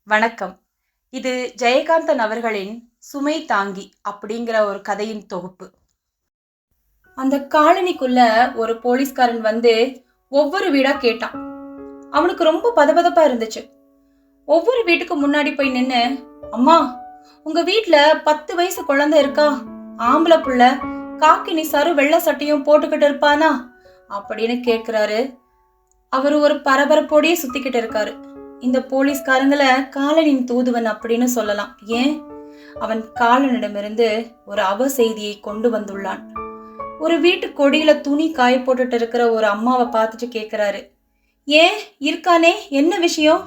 வணக்கம். இது ஜெயகாந்தன் அவர்களின் சுமை தாங்கி அப்படிங்கிற ஒரு கதையின் தொகுப்பு. அந்த காலனிக்குள்ள ஒரு போலீஸ்காரன் வந்து ஒவ்வொரு வீடா கேட்டான். அவனுக்கு ரொம்ப பதபதப்பா இருந்துச்சு. ஒவ்வொரு வீட்டுக்கு முன்னாடி போய் நின்னு, அம்மா, உங்க வீட்ல 10 வயசு குழந்தை இருக்கா? ஆம்பளை புள்ள, காக்கி நிசாரும் வெள்ளை சட்டையும் போட்டுக்கிட்டு இருப்பானா அப்படின்னு கேட்கிறாரு. அவரு ஒரு பரபரப்போடயே சுத்திக்கிட்டு இருக்காரு. இந்த போலீஸ்காரங்களை காலனின் தூதுவன் அப்படின்னு சொல்லலாம். ஏன்? அவன் காலனிடமிருந்து ஒரு அவ செய்தியை கொண்டு வந்துள்ளான். ஒரு வீட்டு கொடியில துணி காய போட்டுட்டு இருக்கிற ஒரு அம்மாவை பார்த்துட்டு கேட்கிறாரு, ஏன் இருக்கானே, என்ன விஷயம்?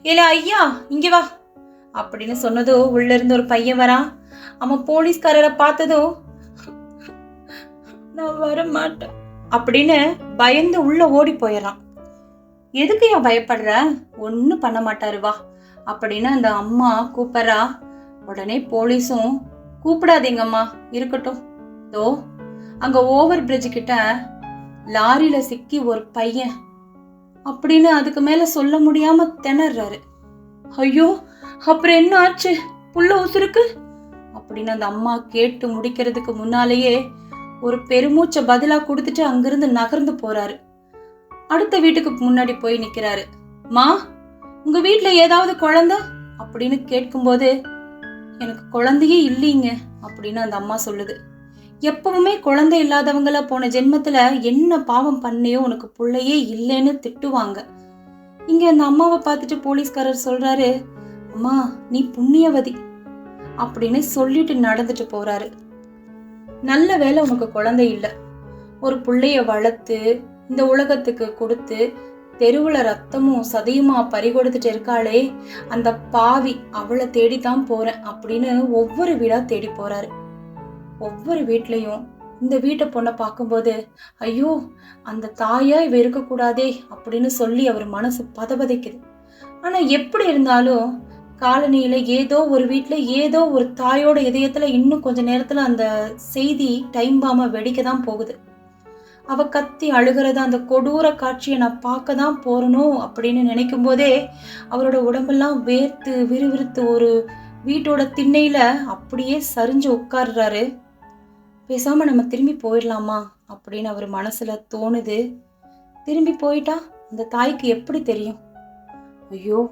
இல்ல ஐயா, இங்க வா அப்படின்னு சொன்னதோ உள்ள இருந்து ஒரு பையன் வரான். அவன் போலீஸ்காரரை பார்த்ததும், நான் வர மாட்டேன் அப்படின்னு பயந்து உள்ள ஓடி போயிடறான். எதுக்கு ஏன் பயப்படுற? ஒன்னும் பண்ண மாட்டாரு, வா அப்படின்னு அந்த அம்மா கூப்பிடுறா. உடனே போலீஸும், கூப்பிடாதீங்கம்மா, இருக்கட்டும், தோ அங்க ஓவர் பிரிட்ஜ் கிட்ட லாரியில சிக்கி ஒரு பையன் அப்படின்னு அதுக்கு மேல சொல்ல முடியாம திணறாரு. ஐயோ, அப்புறம் என்ன ஆச்சு? புள்ள உசுருக்கு அப்படின்னு அந்த அம்மா கேட்டு முடிக்கிறதுக்கு முன்னாலேயே ஒரு பெருமூச்ச பதிலா கொடுத்துட்டு அங்கிருந்து நகர்ந்து போறாரு. அடுத்த வீட்டுக்கு முன்னாடி போய் நிக்கிறாரு. மா, உங்க வீட்டுல ஏதாவது குழந்தை அப்படின்னு கேட்கும்போது, எனக்கு குழந்தையே இல்லைங்க அப்படின்னு அந்த அம்மா சொல்லுது. எப்பவுமே குழந்தை இல்லாதவங்கள போன ஜென்மத்துல என்ன பாவம் பண்ணியோ உனக்கு பிள்ளையே இல்லைன்னு திட்டுவாங்க. இங்க அந்த அம்மாவை பார்த்துட்டு போலீஸ்காரர் சொல்றாரு, அம்மா, நீ புண்ணியவதி அப்படின்னு சொல்லிட்டு நடந்துட்டு போறாரு. நல்ல வேளை உனக்கு குழந்தை இல்லை. ஒரு பிள்ளைய வளர்த்து இந்த உலகத்துக்கு கொடுத்து தெருவுல ரத்தமும் சதையுமா பறிகொடுத்துட்டு இருக்காளே அந்த பாவி, அவளை தேடித்தான் போறேன் அப்படின்னு ஒவ்வொரு வீடா தேடி போறாரு. ஒவ்வொரு வீட்லயும் இந்த வீட்டை பொண்ணை பார்க்கும்போது, ஐயோ, அந்த தாயா இவ இருக்கக்கூடாதே அப்படின்னு சொல்லி அவர் மனசு பதபதைக்குது. ஆனா எப்படி இருந்தாலும் காலனியில ஏதோ ஒரு வீட்டுல ஏதோ ஒரு தாயோட இதயத்துல இன்னும் கொஞ்ச நேரத்துல அந்த செய்தி டைம் பாம வெடிக்கதான் போகுது. அவ கத்தி அழுகிறத, அந்த கொடூர காட்சியை நான் பார்க்க தான் போறணும் அப்படின்னு நினைக்கும் போதே அவரோட உடம்பெல்லாம் வேர்த்து விறுவிறுத்து ஒரு வீட்டோட திண்ணையில அப்படியே சரிஞ்சு உட்கார்றாரு. பேசாம நம்ம திரும்பி போயிடலாமா அப்படின்னு அவர் மனசுல தோணுது. திரும்பி போயிட்டா அந்த தாய்க்கு எப்படி தெரியும்? ஐயோ,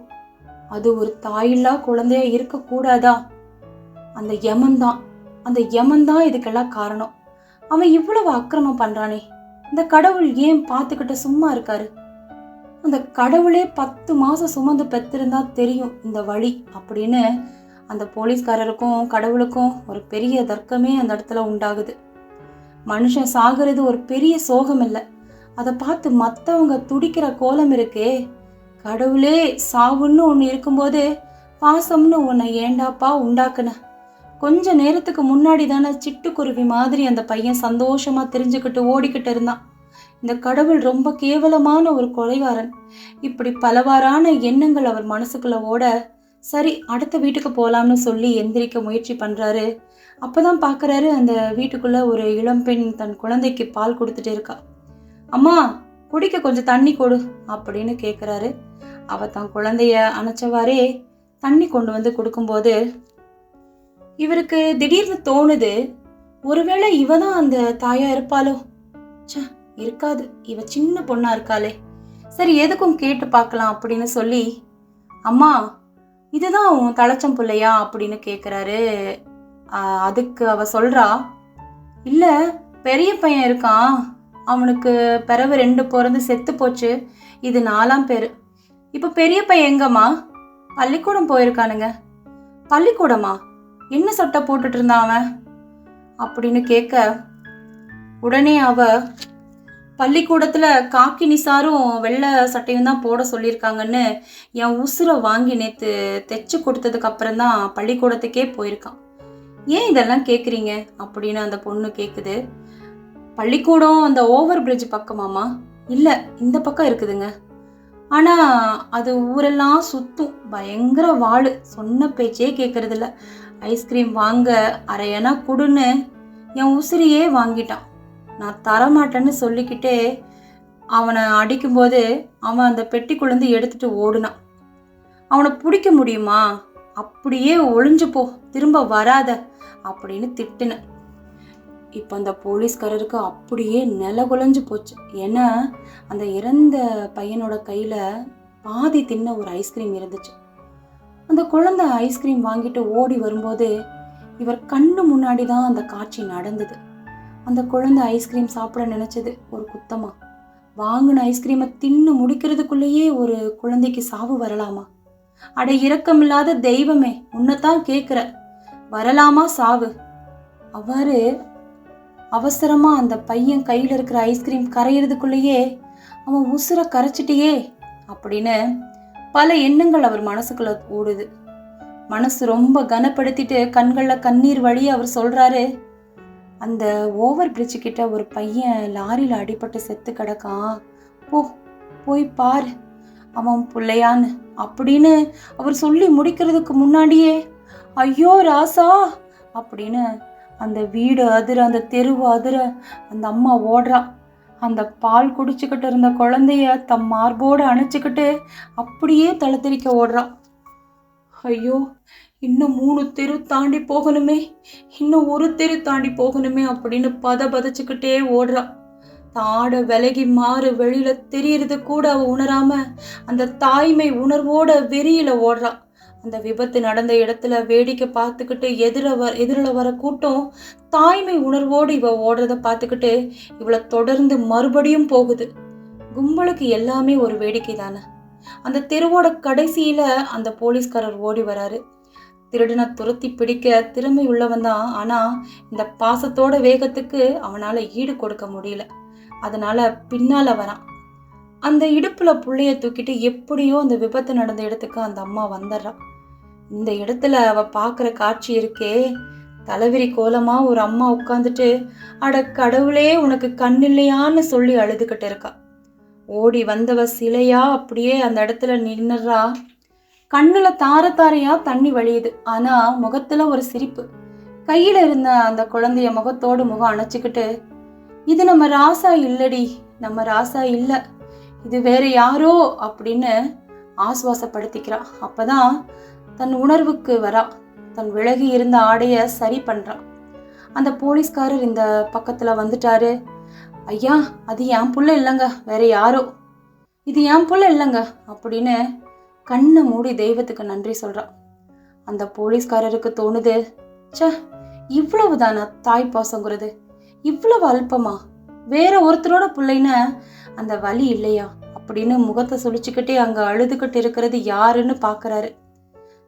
அது ஒரு தாயில்லா குழந்தையா இருக்க கூடாதா? அந்த யமன்தான் இதுக்கெல்லாம் காரணம். அவன் இவ்வளவு அக்கிரமம் பண்றானே, இந்த கடவுள் ஏன் பார்த்துக்கிட்டு சும்மா இருக்காரு? அந்த கடவுளே 10 மாசம் சுமந்து பெற்றிருந்தா தெரியும் இந்த வழி அப்படின்னு அந்த போலீஸ்காரருக்கும் கடவுளுக்கும் ஒரு பெரிய தர்க்கமே அந்த இடத்துல உண்டாகுது. மனுஷன் சாகிறது ஒரு பெரிய சோகம் இல்லை, அதை பார்த்து மற்றவங்க துடிக்கிற கோலம் இருக்கே. கடவுளே சாவுன்னு ஒன்று இருக்கும்போது பாசம்னு உன்னை ஏண்டாப்பா உண்டாக்குன? கொஞ்ச நேரத்துக்கு முன்னாடி தானே சிட்டுக்குருவி மாதிரி அந்த பையன் சந்தோஷமா தெரிஞ்சுக்கிட்டு ஓடிக்கிட்டு இருந்தான். இந்த கடவுள் ரொம்ப கேவலமான ஒரு கொலைகாரன். இப்படி பலவாறான எண்ணங்கள் அவர் மனசுக்குள்ள ஓட, சரி அடுத்த வீட்டுக்கு போலாம்னு சொல்லி எந்திரிக்க முயற்சி பண்றாரு. அப்பதான் பாக்குறாரு, அந்த வீட்டுக்குள்ள ஒரு இளம்பெண் தன் குழந்தைக்கு பால் கொடுத்துட்டு இருக்கா. அம்மா, குடிக்க கொஞ்சம் தண்ணி கொடு அப்படின்னு கேக்குறாரு. அவ தன் குழந்தைய அணைச்சவாறே தண்ணி கொண்டு வந்து கொடுக்கும்போது இவருக்கு திடீர்னு தோணுது, ஒருவேளை இவதான் அந்த தாயா இருப்பாளோ? இருக்காது, இவ சின்ன பொண்ணா இருக்காளே, சரி எதுக்கும் கேட்டு பார்க்கலாம் அப்படின்னு சொல்லி, அம்மா, இதுதான் உன் தலைச்சம் பிள்ளையா அப்படின்னு கேக்குறாரு. அதுக்கு அவ சொல்றா, இல்ல, பெரிய பையன் இருக்கான், அவனுக்கு பிறவு 2 பிறந்து செத்து போச்சு, இது 4ஆம் பேரு. இப்ப பெரிய பையன் எங்கம்மா? பள்ளிக்கூடம் போயிருக்கானுங்க. பள்ளிக்கூடமா? என்ன சட்டை போட்டுட்டு இருந்தான் அவன் அப்படின்னு கேட்க, உடனே அவ, பள்ளிக்கூடத்துல காக்கி நிசாரும் வெள்ளை சட்டையும் தான் போட சொல்லியிருக்காங்கன்னு என் உசுரை வாங்கி நேத்து தைச்சு கொடுத்ததுக்கு அப்புறம் தான் பள்ளிக்கூடத்துக்கே போயிருக்கான். ஏன் இதெல்லாம் கேக்குறீங்க அப்படின்னு அந்த பொண்ணு கேக்குது. பள்ளிக்கூடம் அந்த ஓவர் பிரிட்ஜ் பக்கமாமா? இல்ல, இந்த பக்கம் இருக்குதுங்க. ஆனா அது ஊரெல்லாம் சுத்தும், பயங்கர வாழு, சொன்ன பேச்சே கேட்கறது இல்ல. ஐஸ்கிரீம் வாங்க அரையனா குடுன்னு என் உசிரியே வாங்கிட்டான். நான் தரமாட்டேன்னு சொல்லிக்கிட்டே அவனை அடிக்கும்போது அவன் அந்த பெட்டிக்குள்ளேருந்து எடுத்துட்டு ஓடுனான். அவனை பிடிக்க முடியுமா? அப்படியே ஒளிஞ்சு போ, திரும்ப வராத அப்படின்னு திட்டுனேன். இப்போ அந்த போலீஸ்காரருக்கு அப்படியே நிலகுலைஞ்சு போச்சு. ஏன்னா அந்த இறந்த பையனோட கையில் பாதி தின்ன ஒரு ஐஸ்கிரீம் இருந்துச்சு. அந்த குழந்தை ஐஸ்கிரீம் வாங்கிட்டு ஓடி வரும்போது இவர் கண்ணு முன்னாடி தான் அந்த காட்சி நடந்தது. அந்த குழந்தை ஐஸ்கிரீம் சாப்பிட நினைச்சது ஒரு குத்தமா? வாங்கின ஐஸ்கிரீமை தின்னு முடிக்கிறதுக்குள்ளேயே ஒரு குழந்தைக்கு சாவு வரலாமா? அட இரக்கமில்லாத தெய்வமே, உன்னைத்தான் கேட்குற, வரலாமா சாவு? அவ்வாறு அவசரமா அந்த பையன் கையில் இருக்கிற ஐஸ்கிரீம் கரையிறதுக்குள்ளேயே அவன் உசுரை கரைச்சிட்டியே அப்படின்னு பல எண்ணங்கள் அவர் மனசுக்குள்ள ஓடுது. மனசு ரொம்ப கனப்படுத்திட்டு கண்களில் கண்ணீர் வழி அவர் சொல்றாரு, அந்த ஓவர் பிரிட்ஜு கிட்ட ஒரு பையன் லாரியில் அடிபட்டு செத்து கிடக்கான், போய் பாரு அவன் பிள்ளையான்னு அப்படின்னு அவர் சொல்லி முடிக்கிறதுக்கு முன்னாடியே ஐயோ ராசா அப்படின்னு அந்த வீடு அதிர, அந்த தெருவு அதிர அந்த அம்மா ஓடுறா. அந்த பால் குடிச்சுக்கிட்டு இருந்த குழந்தைய தம் மார்போடு அணைச்சிக்கிட்டு அப்படியே தளத்திரிக்க ஓடுறா. ஐயோ, இன்னும் 3 தெரு தாண்டி போகணுமே, இன்னும் 1 தெரு தாண்டி போகணுமே அப்படின்னு பதச்சிக்கிட்டே ஓடுறா. தாட விலகி மாறு வெளியில தெரியறது கூட அவ உணராம அந்த தாய்மை உணர்வோட வெறியில ஓடுறா. அந்த விபத்து நடந்த இடத்துல வேடிக்கை பார்த்துக்கிட்டு எதிரில் வர கூட்டம் தாய்மை உணர்வோடு இவ ஓடுறத பார்த்துக்கிட்டு இவளை தொடர்ந்து மறுபடியும் போகுது. கும்பலுக்கு எல்லாமே ஒரு வேடிக்கை தானே. அந்த தெருவோட கடைசியில அந்த போலீஸ்காரர் ஓடி வராரு. திருடனை துரத்தி பிடிக்க திறமை உள்ளவன் தான், ஆனா இந்த பாசத்தோட வேகத்துக்கு அவனால ஈடு கொடுக்க முடியல. அதனால பின்னால வரான். அந்த இடுப்புல புள்ளைய தூக்கிட்டு எப்படியோ அந்த விபத்து நடந்த இடத்துக்கு அந்த அம்மா வந்துடுறா. இந்த இடத்துல அவ பாக்குற காட்சி இருக்கே, தலைவிரி கோலமா ஒரு அம்மா உட்காந்துட்டு அட கடவுளே உனக்கு கண்ணில்லையான்னு சொல்லி அழுதுகிட்டு இருக்கா. ஓடி வந்தவ சிலையா அப்படியே அந்த இடத்துல நின்னுறா. கண்ணுல தாரையா தண்ணி வழியுது, ஆனா முகத்துல ஒரு சிரிப்பு. கையில இருந்த அந்த குழந்தைய முகத்தோடு முகம் அணைச்சிக்கிட்டு, இது நம்ம ராசா இல்லடி, நம்ம ராசா இல்ல, இது வேற யாரோ அப்படின்னு ஆசுவாசப்படுத்திக்கிறா. அப்பதான் தன் உணர்வுக்கு வரா. தன் விலகி இருந்த ஆடைய சரி பண்றா. அந்த போலீஸ்காரர் இந்த பக்கத்துல வந்துட்டாரு. ஐயா, அது என் புள்ள இல்லைங்க, வேற யாரோ, இது என் புள்ள இல்லைங்க அப்படின்னு கண்ணை மூடி தெய்வத்துக்கு நன்றி சொல்றா. அந்த போலீஸ்காரருக்கு தோணுது, சே, இவ்வளவுதானா தாய் பாசங்கிறது, இவ்வளவு அல்பமா, வேற ஒருத்தரோட பிள்ளைன்னு அந்த வலி இல்லையா அப்படின்னு முகத்தை சுழிச்சுக்கிட்டே அங்க அழுதுகிட்டு இருக்கிறது யாருன்னு பாக்குறாரு.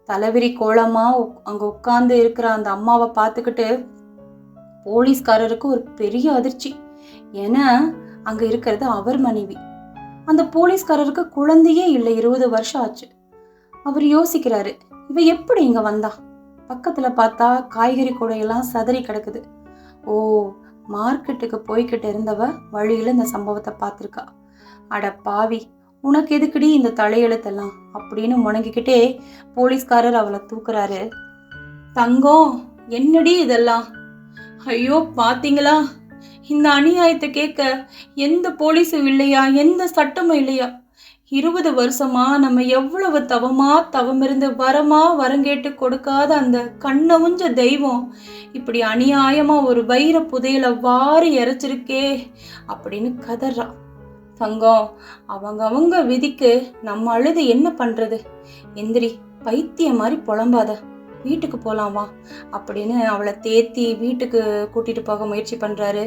தலைவிரி கோலமா அங்க உட்கார்ந்து இருக்கிற அந்த அம்மாவை பார்த்துக்கிட்டு போலீஸ்காரருக்கு ஒரு பெரிய அதிர்ச்சி. ஏன்னா அங்க இருக்கிறது அவர் மனைவி. அந்த போலீஸ்காரருக்கு குழந்தையே இல்லை, 20 வருஷம் ஆச்சு. அவர் யோசிக்கிறாரு, இவ எப்படி இங்க வந்தா? பக்கத்துல பார்த்தா காய்கறி கூடையெல்லாம் சதறி கிடக்குது. ஓ, மார்க்கெட்டுக்கு போய்கிட்டு இருந்தவ வழியில இந்த சம்பவத்தை பார்த்திருக்கா. அட பாவி, உனக்கு எதுக்குடி இந்த தலையெழுத்தெல்லாம் அப்படின்னு முணங்கிக்கிட்டே போலீஸ்காரர் அவளை தூக்குறாரு. தங்கம், என்னடி இதெல்லாம்? ஐயோ, பாத்தீங்களா, இந்த அநியாயத்தை கேட்க எந்த போலீஸும் இல்லையா, எந்த சட்டமும் இல்லையா? 20 வருஷமா நம்ம எவ்வளவு தவமிருந்து வரங்கேட்டு கொடுக்காத அந்த கண்ணவுஞ்ச தெய்வம் இப்படி அநியாயமா ஒரு வைர புதையலை வாரி இறைச்சிருக்கே அப்படின்னு கதறா. தங்கம், அவங்க விதிக்கு நம்ம அழுது என்ன பண்றது? எந்திரி, பைத்திய மாதிரி புலம்பாத, வீட்டுக்கு போலாம் வா அப்படின்னு அவளை தேத்தி வீட்டுக்கு கூட்டிட்டு போக முயற்சி பண்றாரு.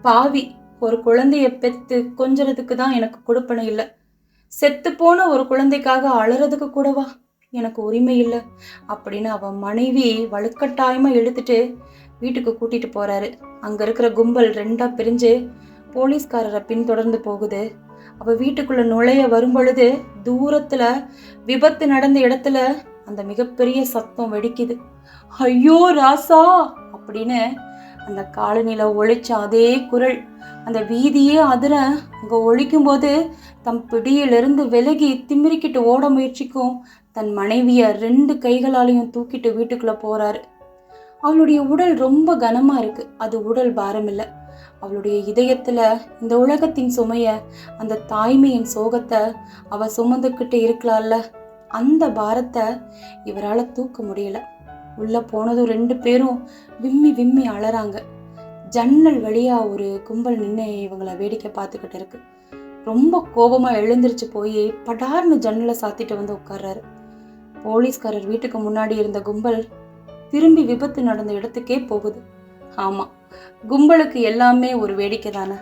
பாவி, ஒரு குழந்தைய பெத்து கொஞ்சறதுக்கு தான் எனக்கு கொடுப்பனை இல்லை, செத்து போன ஒரு குழந்தைக்காக அழறதுக்கு கூடவா எனக்கு உரிமை இல்லை அப்படின்னு அவன் மனைவி வலுக்கட்டாயமா இழுத்துட்டு வீட்டுக்கு கூட்டிட்டு போறாரு. அங்க இருக்கிற கும்பல் 2ஆ பிரிஞ்சு போலீஸ்காரரை பின்தொடர்ந்து போகுது. அவ வீட்டுக்குள்ள நுழைய வரும் பொழுது தூரத்துல விபத்து நடந்த இடத்துல அந்த மிகப்பெரிய சத்தம் வெடிக்குது. ஐயோ ராசா அப்படின்னு அந்த காலனில ஒழிச்ச அதே குரல் அந்த வீதியே அதிர அங்க ஒழிக்கும் போது தம் பிடியிலிருந்து விலகி திமிரிக்கிட்டு ஓட முயற்சிக்கும் தன் மனைவிய 2 கைகளாலையும் தூக்கிட்டு வீட்டுக்குள்ள போறாரு. அவளுடைய உடல் ரொம்ப கனமா இருக்கு, அது உடல் பாரம் இல்லை. அவளுடைய இதயத்துல இந்த உலகத்தின் சுமைய, அந்த தாய்மையின் சோகத்தை அவ சுமந்துக்கிட்டு இருக்கலாம்ல, அந்த பாரத்தை இவரால் தூக்க முடியல. உள்ள போனதும் 2 பேரும் விம்மி விம்மி அழறாங்க. ஜன்னல் வழியா ஒரு கும்பல் நின்று இவங்களை வேடிக்கை பார்த்துக்கிட்டு இருக்கு. ரொம்ப கோபமா எழுந்திருச்சு போய் படார்னு ஜன்னலை சாத்திட்டு வந்து உட்கார்றாரு. போலீஸ்காரர் வீட்டுக்கு முன்னாடி இருந்த கும்பல் திரும்பி விபத்து நடந்த இடத்துக்கே போகுது. ஆமா, கும்பலுக்கு எல்லாமே ஒரு வேடிக்கை தானே.